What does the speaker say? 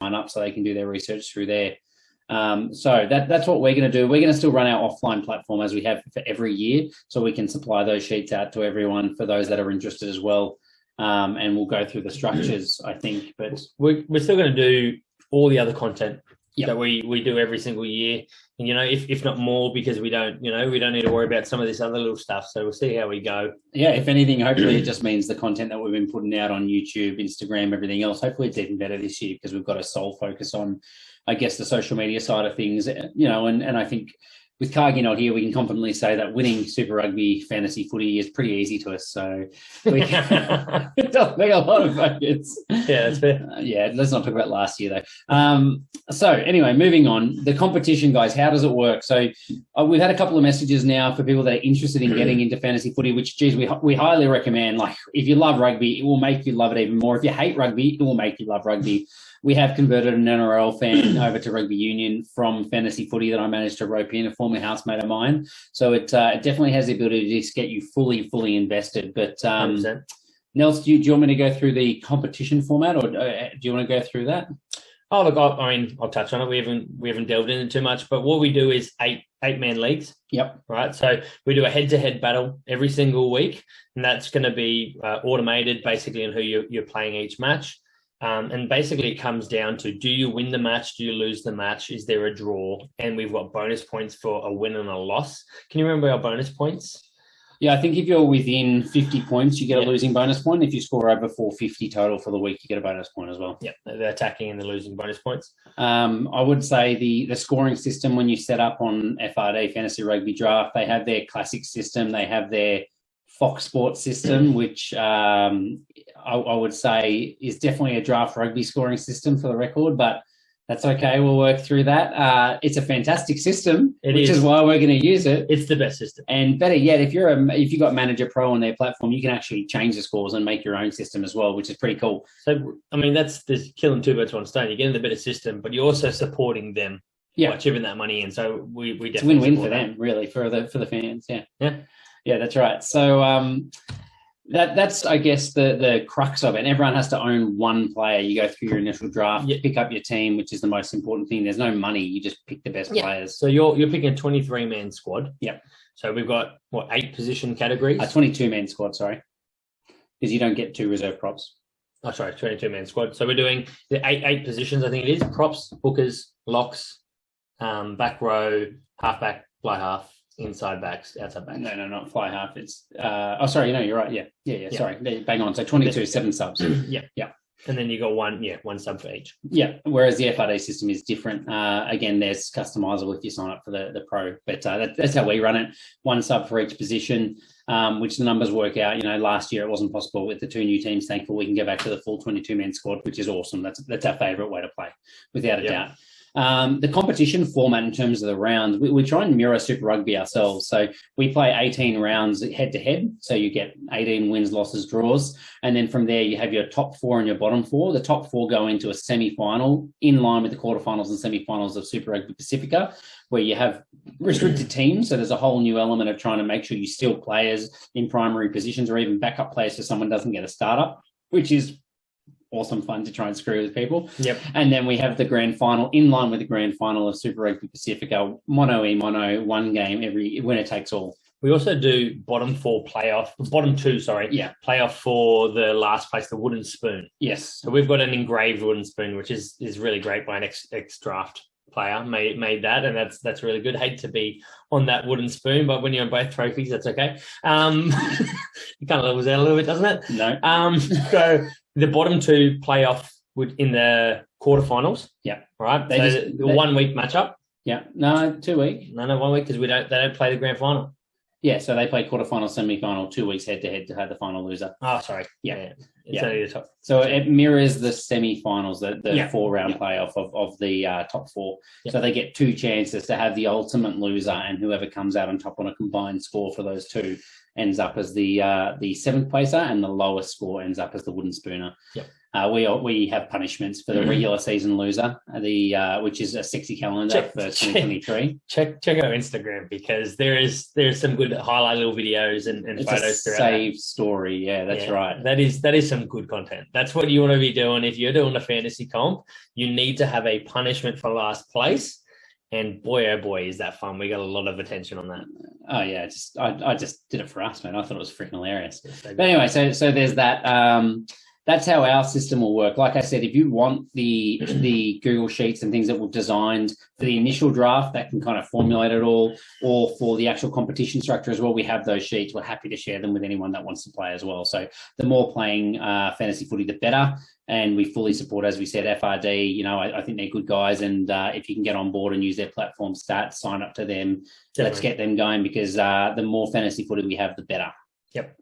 sign up so they can do their research through there. So that's what we're going to do. We're going to still run our offline platform as we have for every year, so we can supply those sheets out to everyone for those that are interested as well. And we'll go through the structures, I think. But we're still going to do all the other content that we do every single year. And, if not more, because we don't need to worry about some of this other little stuff. So we'll see how we go. Yeah, if anything, hopefully it just means the content that we've been putting out on YouTube, Instagram, everything else, hopefully it's even better this year because we've got a sole focus on, I guess, the social media side of things, and I think with Cargie not here, we can confidently say that winning Super Rugby fantasy footy is pretty easy to us. So we can it doesn't make a lot of focus. Yeah, that's fair. Let's not talk about last year, though. So anyway, moving on. The competition, guys, how does it work? So we've had a couple of messages now for people that are interested in getting into fantasy footy, which, geez, we highly recommend. Like, if you love rugby, it will make you love it even more. If you hate rugby, it will make you love rugby. We have converted an NRL fan over to rugby union from fantasy footy that I managed to rope in, a former housemate of mine. So it definitely has the ability to just get you fully invested. But Nels, do you want me to go through the competition format, or do you want to go through that? Oh, look, I'll touch on it. We haven't delved into too much, but what we do is eight-man leagues. Yep. Right. So we do a head-to-head battle every single week, and that's going to be automated basically on who you're playing each match. And basically it comes down to, do you win the match? Do you lose the match? Is there a draw? And we've got bonus points for a win and a loss. Can you remember our bonus points? Yeah, I think if you're within 50 points, you get a losing bonus point. If you score over 450 total for the week, you get a bonus point as well. Yeah, the attacking and the losing bonus points. I would say the scoring system, when you set up on FRD, Fantasy Rugby Draft, they have their classic system. They have their Fox Sports system, which I would say is definitely a draft rugby scoring system for the record, but that's okay. We'll work through that. It's a fantastic system, which is why we're going to use it. It's the best system. And better yet, if you got Manager Pro on their platform, you can actually change the scores and make your own system as well, which is pretty cool. So, there's killing two birds with one stone. You're getting the better system, but you're also supporting them by chipping that money in. So we definitely it's a win-win for them, really, for the fans. Yeah, that's right. So that's, I guess, the crux of it. And everyone has to own one player. You go through your initial draft, pick up your team, which is the most important thing. There's no money. You just pick the best players. So you're picking a 23-man squad. Yep. So we've got, 8 position categories? A 22-man squad, sorry, because you don't get 2 reserve props. Oh, sorry, 22-man squad. So we're doing the eight positions, I think it is: props, hookers, locks, back row, halfback, fly half, inside backs, outside backs. No, not fly half. It's sorry, no, you're right. Yeah. Sorry, bang on. So 22, 7 subs. Yeah. And then you got one sub for each. Yeah. Whereas the FRD system is different. Again, there's customizable if you sign up for the pro, but that's how we run it. 1 sub for each position, which the numbers work out. Last year it wasn't possible with the 2 new teams. Thankfully, we can go back to the full 22-man squad, which is awesome. That's our favourite way to play, without a doubt. The competition format in terms of the rounds, we try and mirror Super Rugby ourselves. So we play 18 rounds head-to-head. So you get 18 wins, losses, draws. And then from there, you have your top 4 and your bottom 4. The top 4 go into a semi-final in line with the quarterfinals and semi-finals of Super Rugby Pacifica, where you have restricted teams. So there's a whole new element of trying to make sure you steal players in primary positions or even backup players so someone doesn't get a startup, which is awesome fun to try and screw with people. Yep. And then we have the grand final in line with the grand final of Super Rugby Pacifica, mono, 1 game, every winner takes all. We also do bottom 2, playoff for the last place, the wooden spoon. Yes. So we've got an engraved wooden spoon, which is really great by an ex-draft player made that, and that's really good. Hate to be on that wooden spoon, but when you're on both trophies, that's okay. It kind of levels out a little bit, doesn't it? No. So the bottom 2 playoff in the quarterfinals. Yeah. Right. The 1 week matchup. Yeah. No, 2 week. No, 1 week because they don't play the grand final. Yeah, so they play quarterfinal, semi-final, 2 weeks head-to-head to have the final loser. Oh, sorry. Yeah. It's only the top. So it mirrors the semi-finals, the 4-round playoff of the top 4. Yep. So they get 2 chances to have the ultimate loser, and whoever comes out on top on a combined score for those 2 ends up as the 7th placer, and the lowest score ends up as the wooden spooner. Yep. We have punishments for the regular season loser, which is a sexy calendar for 2023. Check our Instagram, because there's some good highlight little videos and it's photos. A saved story, yeah, that's right. That is some good content. That's what you want to be doing if you're doing a fantasy comp. You need to have a punishment for last place. And boy, oh boy, is that fun. We got a lot of attention on that. Oh, yeah. I just did it for us, man. I thought it was freaking hilarious. But anyway, so there's that. That's how our system will work. Like I said, if you want the Google Sheets and things that were designed for the initial draft that can kind of formulate it all, or for the actual competition structure as well, we have those sheets. We're happy to share them with anyone that wants to play as well. So the more playing fantasy footy, the better. And we fully support, as we said, FRD. I think they're good guys. And if you can get on board and use their platform stats, sign up to them. Definitely. Let's get them going, because the more fantasy footy we have, the better. Yep.